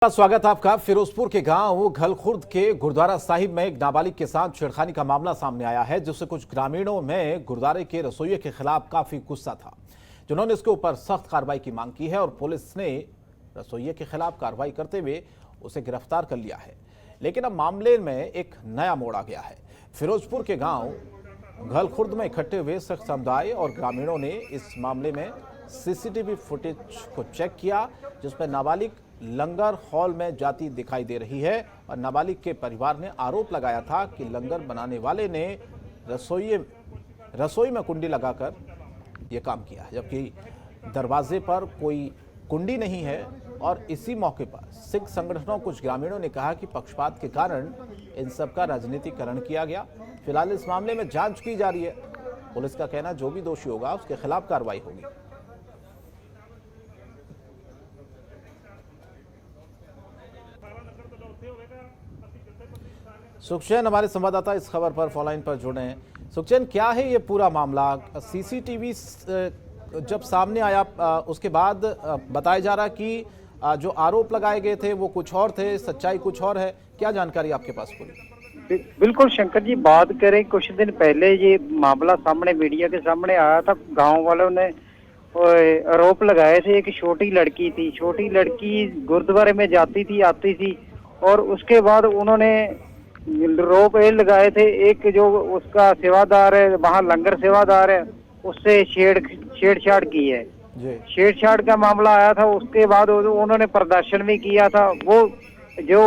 स्वागत आपका। फिरोजपुर के गांव घलखुर्द के गुरुद्वारा साहिब में एक नाबालिग के साथ छेड़खानी का मामला सामने आया है, जिससे कुछ ग्रामीणों में गुरुद्वारे के रसोइये के खिलाफ काफी गुस्सा था, जिन्होंने इसके ऊपर सख्त कार्रवाई की मांग की है और पुलिस ने रसोइये के खिलाफ कार्रवाई करते हुए उसे गिरफ्तार कर लिया है। लेकिन अब मामले में एक नया मोड़ आ गया है। फिरोजपुर के गांव घलखुर्द में इकट्ठे हुए सिख समुदाय और ग्रामीणों ने इस मामले में सीसीटीवी फुटेज को चेक किया, जिसमें नाबालिग लंगर हॉल में जाती दिखाई दे रही है और नाबालिग के परिवार ने आरोप लगाया था कि लंगर बनाने वाले ने रसोई में कुंडी लगाकर यह काम किया, जबकि दरवाजे पर कोई कुंडी नहीं है। और इसी मौके पर सिख संगठनों कुछ ग्रामीणों ने कहा कि पक्षपात के कारण इन सब का राजनीतिकरण किया गया। फिलहाल इस मामले में जांच की जा रही है। पुलिस का कहना, जो भी दोषी होगा उसके खिलाफ कार्रवाई होगी। सुखचैन हमारे संवाददाता इस खबर पर फोनलाइन पर जुड़े हैं। सुखचैन, क्या है ये पूरा मामला? सीसीटीवी जब सामने आया उसके बाद बताया जा रहा कि जो आरोप लगाए गए थे वो कुछ और थे, सच्चाई कुछ और है। क्या जानकारी आपके पास पूरी? बिल्कुल शंकर जी, बात करें कुछ दिन पहले ये मामला सामने मीडिया के सामने आया था। गांव वालों ने आरोप लगाए थे। एक छोटी लड़की गुरुद्वारे में जाती थी, आती थी, और उसके बाद उन्होंने आरोप ये लगाए थे, एक जो उसका सेवादार है, वहाँ लंगर सेवादार है, उससे छेड़छाड़ की है। छेड़छाड़ का मामला आया था। उसके बाद उन्होंने प्रदर्शन भी किया था। वो जो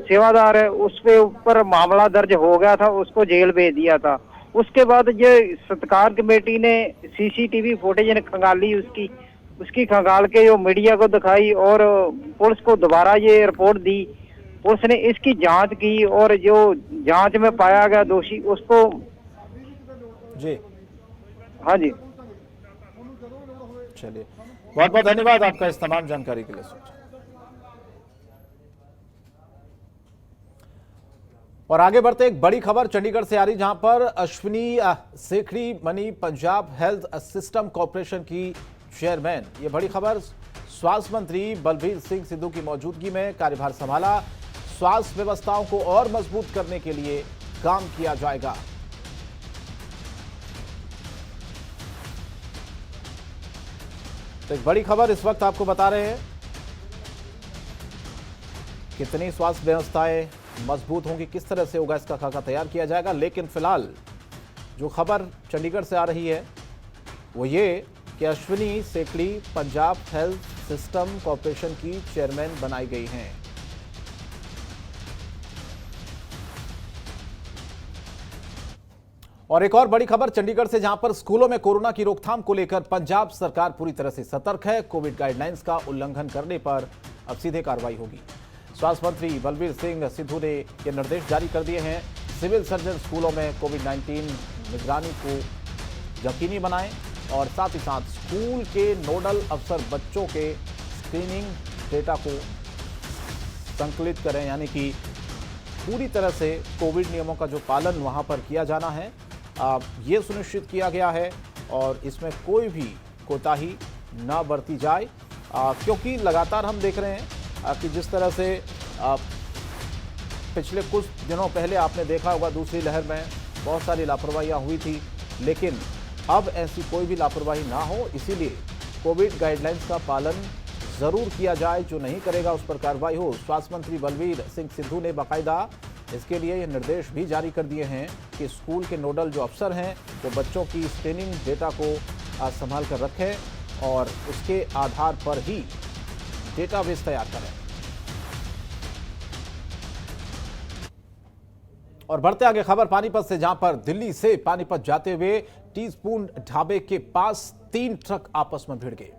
सेवादार है उस पे ऊपर मामला दर्ज हो गया था, उसको जेल भेज दिया था। उसके बाद ये सत्कार कमेटी ने सीसीटीवी फुटेज खंगाली, उसकी खंगाल के जो मीडिया को दिखाई और पुलिस को दोबारा ये रिपोर्ट दी। पुलिस ने इसकी जांच की और जो जांच में पाया गया दोषी उसको जी हाँ जी चलिए, बहुत बहुत धन्यवाद आपका इस तमाम जानकारी के लिए। और आगे बढ़ते एक बड़ी खबर चंडीगढ़ से आ रही, जहां पर अश्विनी सेखड़ी बनी पंजाब हेल्थ सिस्टम कॉर्पोरेशन की चेयरमैन। ये बड़ी खबर, स्वास्थ्य मंत्री बलबीर सिंह सिद्धू की मौजूदगी में कार्यभार संभाला। स्वास्थ्य व्यवस्थाओं को और मजबूत करने के लिए काम किया जाएगा। तो एक बड़ी खबर इस वक्त आपको बता रहे हैं कितनी स्वास्थ्य व्यवस्थाएं मजबूत होंगी, किस तरह से होगा, इसका खाका तैयार किया जाएगा। लेकिन फिलहाल जो खबर चंडीगढ़ से आ रही है वो ये कि Ashwini Sekhri Punjab health system corporation की चेयरमैन बनाई गई हैं। और एक और बड़ी खबर चंडीगढ़ से, जहां पर स्कूलों में कोरोना की रोकथाम को लेकर पंजाब सरकार पूरी तरह से सतर्क है। कोविड गाइडलाइंस का उल्लंघन करने पर अब सीधे कार्रवाई होगी। स्वास्थ्य मंत्री बलबीर सिंह सिद्धू ने ये निर्देश जारी कर दिए हैं। सिविल सर्जन स्कूलों में कोविड-19 निगरानी को यकीनी बनाएं और साथ ही साथ स्कूल के नोडल अफसर बच्चों के स्क्रीनिंग डेटा को संकलित करें, यानी कि पूरी तरह से कोविड नियमों का जो पालन वहां पर किया जाना है ये सुनिश्चित किया गया है और इसमें कोई भी कोताही न बरती जाए, क्योंकि लगातार हम देख रहे हैं कि जिस तरह से पिछले कुछ दिनों पहले आपने देखा होगा दूसरी लहर में बहुत सारी लापरवाहियां हुई थी, लेकिन अब ऐसी कोई भी लापरवाही ना हो, इसीलिए कोविड गाइडलाइंस का पालन जरूर किया जाए। जो नहीं करेगा उस पर कार्रवाई हो। स्वास्थ्य मंत्री बलबीर सिंह सिद्धू ने बाकायदा इसके लिए ये निर्देश भी जारी कर दिए हैं कि स्कूल के नोडल जो अफसर हैं वो बच्चों की स्क्रीनिंग डेटा को संभाल कर रखें और उसके आधार पर ही डेटाबेस तैयार करें। और बढ़ते आगे खबर पानीपत से, जहां पर दिल्ली से पानीपत जाते हुए टी स्पून ढाबे के पास 3 ट्रक आपस में भिड़ गए।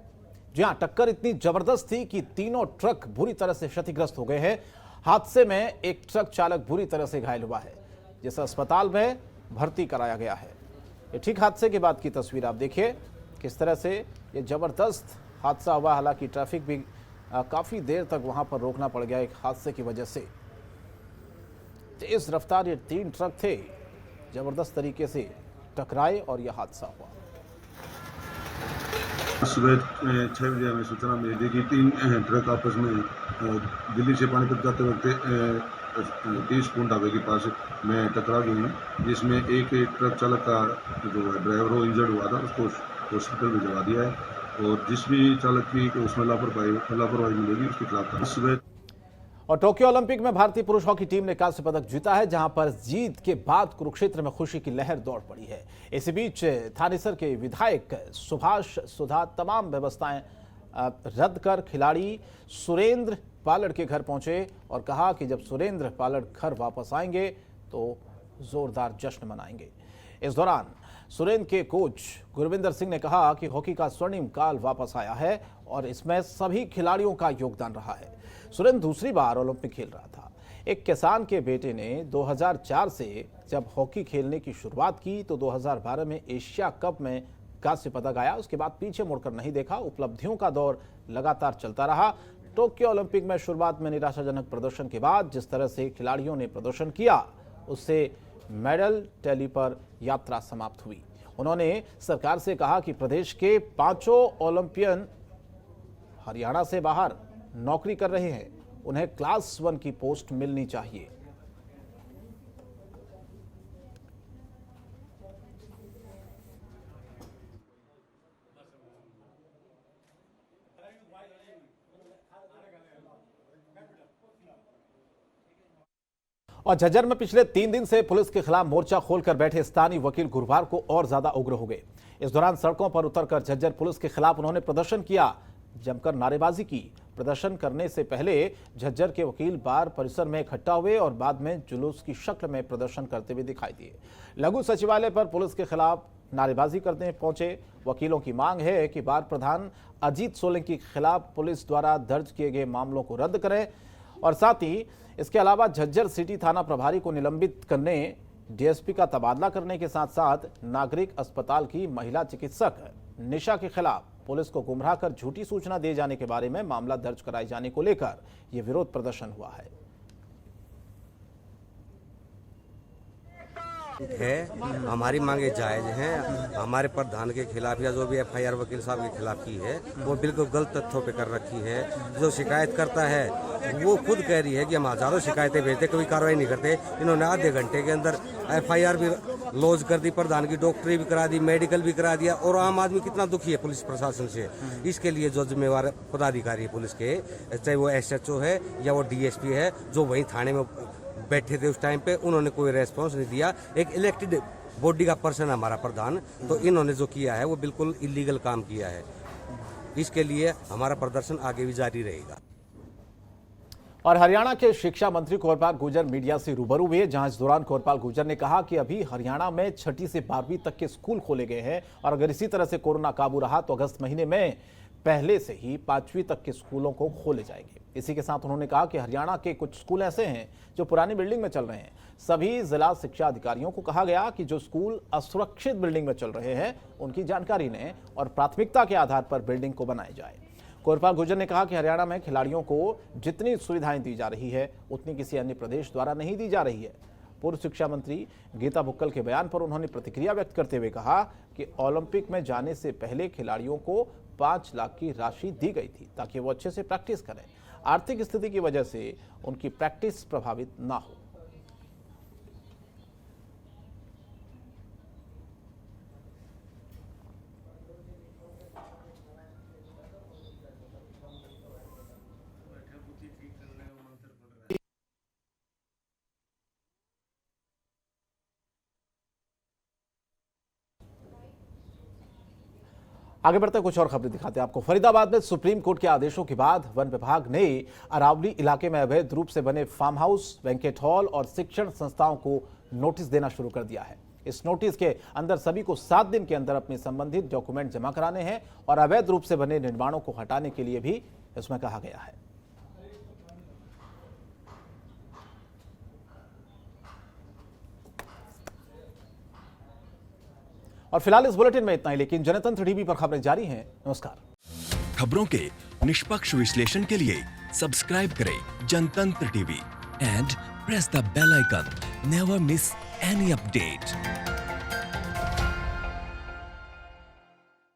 जी हां, टक्कर इतनी जबरदस्त थी कि तीनों ट्रक बुरी तरह से क्षतिग्रस्त हो गए हैं। हादसे में एक ट्रक चालक बुरी तरह से घायल हुआ है, जिसे अस्पताल में भर्ती कराया गया है। ये ठीक हादसे के बाद की तस्वीर आप देखिए, किस तरह से ये जबरदस्त हादसा हुआ। हालांकि ट्रैफिक भी काफी देर तक वहां पर रोकना पड़ गया एक हादसे की वजह से। तेज रफ्तार ये 3 ट्रक थे, जबरदस्त तरीके से टकराए और यह हादसा हुआ। सुबह 6 बजे हमें सूचना मिली थी कि 3 ट्रक आपस में दिल्ली से पानीपत जाते वक्त 30 पूर्ण ढाबे के पास में टकरा गई हैं, जिसमें एक ट्रक चालक का जो ड्राइवर वो इंजर्ड हुआ था, उसको हॉस्पिटल भिजवा दिया है और जिस भी चालक की उसमें लापरवाही मिलेगी उसके खिलाफ सुबह। और टोक्यो ओलंपिक में भारतीय पुरुष हॉकी टीम ने कांस्य पदक जीता है, जहां पर जीत के बाद कुरुक्षेत्र में खुशी की लहर दौड़ पड़ी है। इसी बीच थानेसर के विधायक सुभाष सुधा तमाम व्यवस्थाएं रद्द कर खिलाड़ी सुरेंद्र पालड़ के घर पहुंचे और कहा कि जब सुरेंद्र पालड़ घर वापस आएंगे तो जोरदार जश्न मनाएंगे। इस दौरान सुरेंद्र के कोच गुरविंदर सिंह ने कहा कि हॉकी का स्वर्णिम काल वापस आया है और इसमें सभी खिलाड़ियों का योगदान रहा है। सुरेंद्र दूसरी बार ओलंपिक खेल रहा था। एक किसान के बेटे ने 2004 से जब हॉकी खेलने की शुरुआत की तो 2012 में एशिया कप में कांस्य पदक आया। उसके बाद पीछे मुड़कर नहीं देखा। उपलब्धियों का दौर लगातार चलता रहा। टोक्यो ओलंपिक में शुरुआत में निराशाजनक प्रदर्शन के बाद जिस तरह से खिलाड़ियों ने प्रदर्शन किया, उससे मेडल टैली पर यात्रा समाप्त हुई। उन्होंने सरकार से कहा कि प्रदेश के 5 ओलंपियन हरियाणा से बाहर नौकरी कर रहे हैं, उन्हें क्लास 1 की पोस्ट मिलनी चाहिए। और झज्जर में पिछले 3 दिन से पुलिस के खिलाफ मोर्चा खोलकर बैठे स्थानीय वकील गुरुवार को और ज्यादा उग्र हो गए। इस दौरान सड़कों पर उतरकर झज्जर पुलिस के खिलाफ उन्होंने प्रदर्शन किया, जमकर नारेबाजी की। प्रदर्शन करने से पहले झज्जर के वकील बार परिसर में इकट्ठा हुए और बाद में जुलूस की शक्ल में प्रदर्शन करते हुए दिखाई दिए। लघु सचिवालय पर पुलिस के खिलाफ नारेबाजी करने पहुंचे। वकीलों की मांग है कि बार प्रधान अजीत सोलंकी के खिलाफ पुलिस द्वारा दर्ज किए गए मामलों को रद्द करें और साथ ही इसके अलावा झज्जर सिटी थाना प्रभारी को निलंबित करने, डीएसपी का तबादला करने के साथ साथ नागरिक अस्पताल की महिला चिकित्सक निशा के खिलाफ पुलिस को गुमराह कर झूठी सूचना दिए जाने के बारे में मामला दर्ज कराए जाने को लेकर यह विरोध प्रदर्शन हुआ है। हमारी मांगे जायज हैं। हमारे प्रधान के खिलाफ या जो भी एफआईआर वकील साहब के खिलाफ की है वो बिल्कुल गलत तथ्यों पे कर रखी है। जो शिकायत करता है वो खुद कह रही है कि हम हजारों शिकायतें भेजते, कोई कार्रवाई नहीं करते। इन्होंने आधे घंटे के अंदर एफआईआर भी लॉन्च कर दी, प्रधान की डॉक्टरी भी करा दी, मेडिकल भी करा दिया। और आम आदमी कितना दुखी है पुलिस प्रशासन से। इसके लिए जो जिम्मेवार पदाधिकारी है पुलिस के, चाहे वो एसएचओ है या वो डीएसपी है, जो वहीं थाने में बैठे थे उस टाइम पे, उन्होंने कोई रेस्पॉन्स नहीं दिया। एक इलेक्टेड बॉडी का पर्सन है हमारा प्रधान, तो इन्होंने जो किया है वो बिल्कुल इलीगल काम किया है। इसके लिए हमारा प्रदर्शन आगे भी जारी रहेगा। और हरियाणा के शिक्षा मंत्री कोरपाल गुर्जर मीडिया से रूबरू हुए, जहां इस दौरान कोरपाल गुर्जर ने कहा कि अभी हरियाणा में 6ठी से 12वीं तक के स्कूल खोले गए हैं और अगर इसी तरह से कोरोना काबू रहा तो अगस्त महीने में पहले से ही 5वीं तक के स्कूलों को खोले जाएंगे। इसी के साथ उन्होंने कहा कि हरियाणा के कुछ स्कूल ऐसे हैं जो पुरानी बिल्डिंग में चल रहे हैं। सभी जिला शिक्षा अधिकारियों को कहा गया कि जो स्कूल असुरक्षित बिल्डिंग में चल रहे हैं उनकी जानकारी लें और प्राथमिकता के आधार पर बिल्डिंग को बनाया जाए। कोरपाल गुर्जर ने कहा कि हरियाणा में खिलाड़ियों को जितनी सुविधाएं दी जा रही है उतनी किसी अन्य प्रदेश द्वारा नहीं दी जा रही है। पूर्व शिक्षा मंत्री गीता बुक्कल के बयान पर उन्होंने प्रतिक्रिया व्यक्त करते हुए कहा कि ओलंपिक में जाने से पहले खिलाड़ियों को 5 लाख की राशि दी गई थी ताकि वो अच्छे से प्रैक्टिस करें। आर्थिक स्थिति की वजह से उनकी प्रैक्टिस प्रभावित ना हो। आगे बढ़ते कुछ और खबरें दिखाते हैं आपको। फरीदाबाद में सुप्रीम कोर्ट के आदेशों के बाद वन विभाग ने अरावली इलाके में अवैध रूप से बने फार्म हाउस, बैंकेट हॉल और शिक्षण संस्थाओं को नोटिस देना शुरू कर दिया है। इस नोटिस के अंदर सभी को 7 दिन के अंदर अपने संबंधित डॉक्यूमेंट जमा कराने हैं और अवैध रूप से बने निर्माणों को हटाने के लिए भी इसमें कहा गया है। और फिलहाल इस बुलेटिन में इतना ही, लेकिन जनतंत्र टीवी पर खबरें जारी हैं। नमस्कार। खबरों के निष्पक्ष विश्लेषण के लिए सब्सक्राइब करें Jantantra TV and press the bell icon. Never miss any update.